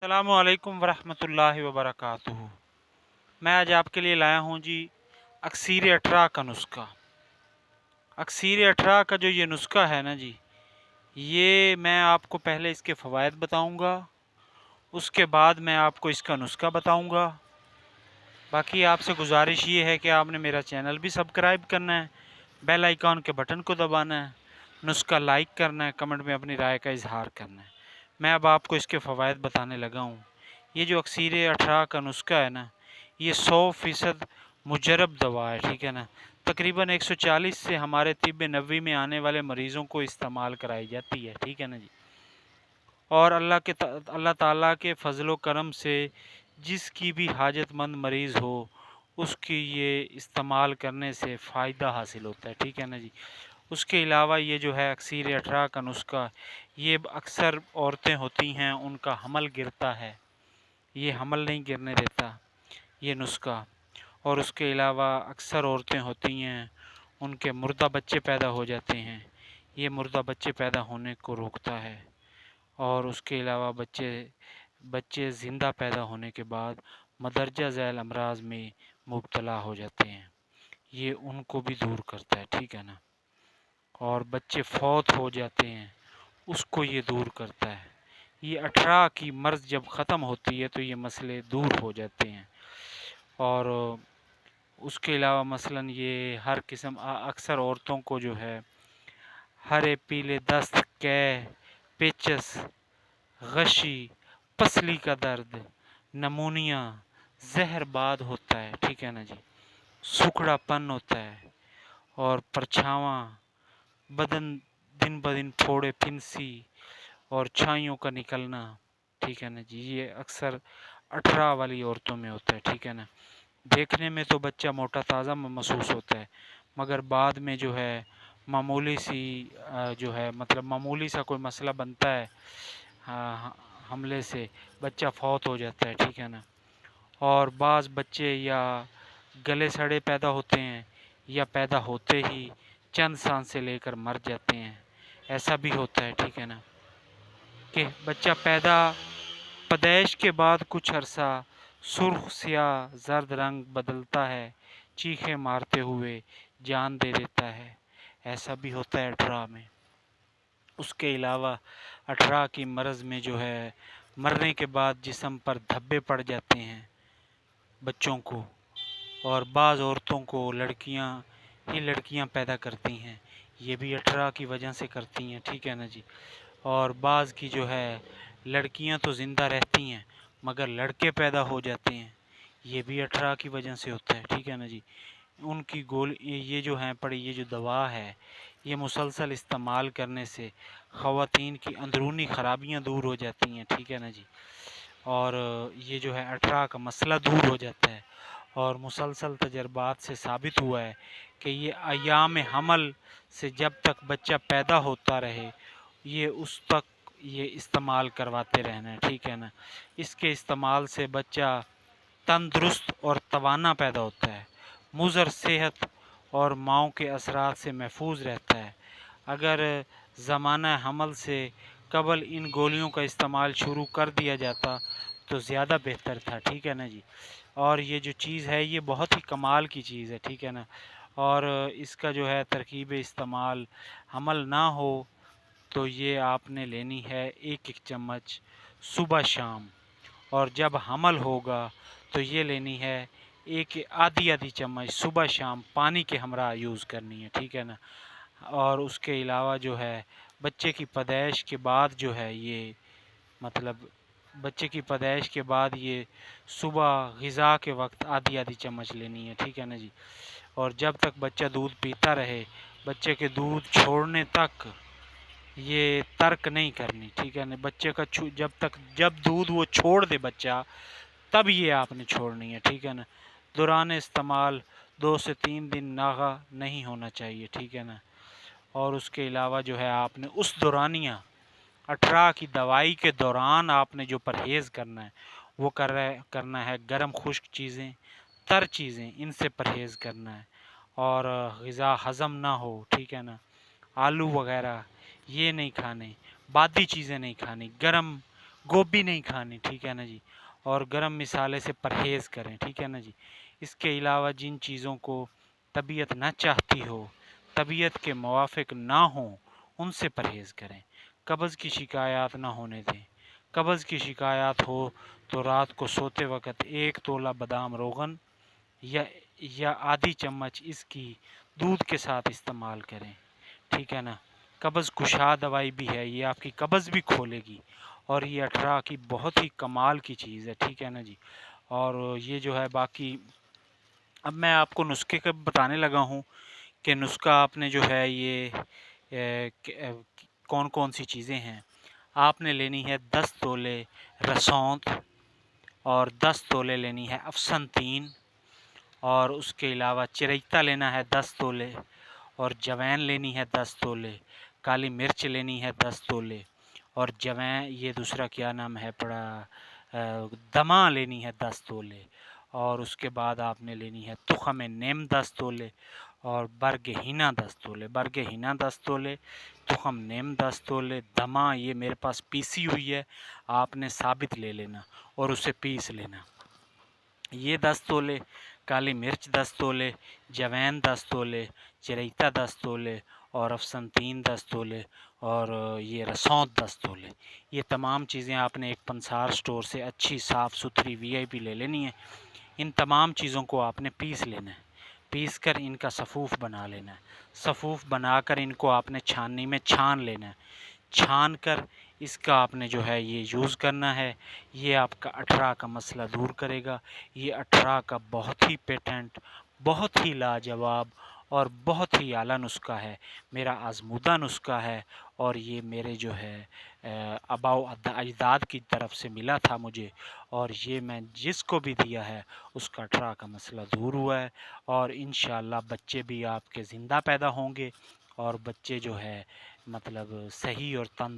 السلام علیکم ورحمۃ اللہ وبرکاتہ۔ میں آج آپ کے لیے لایا ہوں جی اکسیر 18 کا نسخہ۔ اکسیر 18 کا جو یہ نسخہ ہے نا جی، یہ میں آپ کو پہلے اس کے فوائد بتاؤں گا، اس کے بعد میں آپ کو اس کا نسخہ بتاؤں گا۔ باقی آپ سے گزارش یہ ہے کہ آپ نے میرا چینل بھی سبسکرائب کرنا ہے، بیل آئیکن کے بٹن کو دبانا ہے، نسخہ لائک کرنا ہے، کمنٹ میں اپنی رائے کا اظہار کرنا ہے۔ میں اب آپ کو اس کے فوائد بتانے لگا ہوں۔ یہ جو اکسیر 18 کا نسخہ ہے نا، یہ 100% مجرب دوا ہے، ٹھیک ہے نا۔ تقریباً 140 سے ہمارے طب نبوی میں آنے والے مریضوں کو استعمال کرائی جاتی ہے، ٹھیک ہے نا جی۔ اور اللہ تعالیٰ کے فضل و کرم سے جس کی بھی حاجت مند مریض ہو، اس کی یہ استعمال کرنے سے فائدہ حاصل ہوتا ہے، ٹھیک ہے نا جی۔ اس کے علاوہ یہ جو ہے اکسیر 18 کا نسخہ، یہ اکثر عورتیں ہوتی ہیں ان کا حمل گرتا ہے، یہ حمل نہیں گرنے دیتا یہ نسخہ۔ اور اس کے علاوہ اکثر عورتیں ہوتی ہیں ان کے مردہ بچے پیدا ہو جاتے ہیں، یہ مردہ بچے پیدا ہونے کو روکتا ہے۔ اور اس کے علاوہ بچے زندہ پیدا ہونے کے بعد مندرجہ ذیل امراض میں مبتلا ہو جاتے ہیں، یہ ان کو بھی دور کرتا ہے، ٹھیک ہے نا۔ اور بچے فوت ہو جاتے ہیں، اس کو یہ دور کرتا ہے۔ یہ 18 کی مرض جب ختم ہوتی ہے تو یہ مسئلے دور ہو جاتے ہیں۔ اور اس کے علاوہ مثلاً یہ ہر قسم اکثر عورتوں کو جو ہے ہرے پیلے دست، قے، پیچس، غشی، پسلی کا درد، نمونیا، زہر باد ہوتا ہے، ٹھیک ہے نا جی، سکڑا پن ہوتا ہے، اور پرچھاواں بدن دن بدن پھوڑے پھنسی اور چھائیوں کا نکلنا، ٹھیک ہے نا جی، یہ اکثر 18 والی عورتوں میں ہوتا ہے، ٹھیک ہے نا۔ دیکھنے میں تو بچہ موٹا تازہ محسوس ہوتا ہے، مگر بعد میں جو ہے معمولی سی جو ہے مطلب معمولی سا کوئی مسئلہ بنتا ہے حملے سے بچہ فوت ہو جاتا ہے، ٹھیک ہے نا۔ اور بعض بچے یا گلے سڑے پیدا ہوتے ہیں یا پیدا ہوتے ہی چند سانسیں لے کر مر جاتے ہیں، ایسا بھی ہوتا ہے، ٹھیک ہے نا۔ کہ بچہ پیدائش کے بعد کچھ عرصہ سرخ سیاہ زرد رنگ بدلتا ہے، چیخیں مارتے ہوئے جان دے دیتا ہے، ایسا بھی ہوتا ہے 18 میں۔ اس کے علاوہ 18 کی مرض میں جو ہے مرنے کے بعد جسم پر دھبے پڑ جاتے ہیں بچوں کو، اور بعض عورتوں کو لڑکیاں پیدا کرتی ہیں، یہ بھی 18 کی وجہ سے کرتی ہیں، ٹھیک ہے نا جی۔ اور بعض کی جو ہے لڑکیاں تو زندہ رہتی ہیں مگر لڑکے پیدا ہو جاتے ہیں، یہ بھی 18 کی وجہ سے ہوتا ہے، ٹھیک ہے نا جی۔ ان کی یہ جو ہیں پڑی یہ جو دوا ہے، یہ مسلسل استعمال کرنے سے خواتین کی اندرونی خرابیاں دور ہو جاتی ہیں، ٹھیک ہے نا جی۔ اور یہ جو ہے 18 کا مسئلہ دور ہو جاتا ہے۔ اور مسلسل تجربات سے ثابت ہوا ہے کہ یہ ایام حمل سے جب تک بچہ پیدا ہوتا رہے یہ اس تک یہ استعمال کرواتے رہنا ہے، ٹھیک ہے نا۔ اس کے استعمال سے بچہ تندرست اور توانا پیدا ہوتا ہے، مضر صحت اور ماؤں کے اثرات سے محفوظ رہتا ہے۔ اگر زمانہ حمل سے قبل ان گولیوں کا استعمال شروع کر دیا جاتا تو زیادہ بہتر تھا، ٹھیک ہے نا جی۔ اور یہ جو چیز ہے یہ بہت ہی کمال کی چیز ہے، ٹھیک ہے نا۔ اور اس کا جو ہے ترکیب استعمال حمل نہ ہو تو یہ آپ نے لینی ہے 1 چمچ صبح شام، اور جب حمل ہوگا تو یہ لینی ہے آدھی چمچ صبح شام پانی کے ہمراہ یوز کرنی ہے، ٹھیک ہے نا۔ اور اس کے علاوہ جو ہے بچے کی پیدائش کے بعد جو ہے یہ مطلب بچے کی پیدائش کے بعد یہ صبح غذا کے وقت آدھی چمچ لینی ہے، ٹھیک ہے نا جی۔ اور جب تک بچہ دودھ پیتا رہے بچے کے دودھ چھوڑنے تک یہ ترک نہیں کرنی، ٹھیک ہے نا۔ بچے کا جب دودھ وہ چھوڑ دے بچہ تب یہ آپ نے چھوڑنی ہے، ٹھیک ہے نا۔ دوران استعمال 2 سے 3 دن ناغہ نہیں ہونا چاہیے، ٹھیک ہے نا۔ اور اس کے علاوہ جو ہے آپ نے اس دورانیہ 18 کی دوائی کے دوران آپ نے جو پرہیز کرنا ہے وہ کرنا ہے گرم خشک چیزیں، تر چیزیں، ان سے پرہیز کرنا ہے، اور غذا ہضم نہ ہو، ٹھیک ہے نا۔ آلو وغیرہ یہ نہیں کھانے، بادی چیزیں نہیں کھانی، گرم گوبھی نہیں کھانی، ٹھیک ہے نا جی، اور گرم مسالے سے پرہیز کریں، ٹھیک ہے نا جی۔ اس کے علاوہ جن چیزوں کو طبیعت نہ چاہتی ہو، طبیعت کے موافق نہ ہوں، ان سے پرہیز کریں۔ قبض کی شکایات نہ ہونے دیں۔ قبض کی شکایات ہو تو رات کو سوتے وقت 1 تولہ بادام روغن یا آدھی چمچ اس کی دودھ کے ساتھ استعمال کریں، ٹھیک ہے نا۔ قبض کشا دوائی بھی ہے، یہ آپ کی قبض بھی کھولے گی، اور یہ 18 کی بہت ہی کمال کی چیز ہے، ٹھیک ہے نا جی۔ اور یہ جو ہے باقی اب میں آپ کو نسخے کا بتانے لگا ہوں کہ نسخہ آپ نے جو ہے یہ کون کون سی چیزیں ہیں۔ آپ نے لینی ہے 10 تولے رسونت، اور 10 تولے لینی ہے افسنتین، اور اس کے علاوہ چریتا لینا ہے 10 تولے، اور جوین لینی ہے 10 تولے، کالی مرچ لینی ہے 10 تولے، اور جوین یہ دوسرا کیا نام ہے پڑا دمہ لینی ہے 10 تولے، اور اس کے بعد آپ نے لینی ہے تخم نیم 10 تولے، اور برگ ہینا 10 تولے، برگ ہینا 10 تولے، تخم نیم 10 تولے، دمہ یہ میرے پاس پیسی ہوئی ہے، آپ نے ثابت لے لینا اور اسے پیس لینا، یہ 10 تولے، کالی مرچ 10 تولے، جوین 10 تولے، چریتا 10 تولے، اور افسنتین 10 تولے، اور یہ رسونت 10 تولے۔ یہ تمام چیزیں آپ نے ایک پنسار سٹور سے اچھی صاف ستھری VIP لے لینی ہے۔ ان تمام چیزوں کو آپ نے پیس لینا ہے، پیس کر ان کا صفوف بنا لینا ہے، صفوف بنا کر ان کو آپ نے چھاننی میں چھان لینا ہے، چھان کر اس کا آپ نے جو ہے یہ یوز کرنا ہے۔ یہ آپ کا 18 کا مسئلہ دور کرے گا۔ یہ 18 کا بہت ہی پیٹنٹ، بہت ہی لاجواب اور بہت ہی اعلیٰ نسخہ ہے، میرا آزمودہ نسخہ ہے، اور یہ میرے جو ہے آباء و اجداد کی طرف سے ملا تھا مجھے، اور یہ میں جس کو بھی دیا ہے اس کا 18 کا مسئلہ دور ہوا ہے، اور انشاءاللہ بچے بھی آپ کے زندہ پیدا ہوں گے، اور بچے جو ہے مطلب صحیح اور تندرست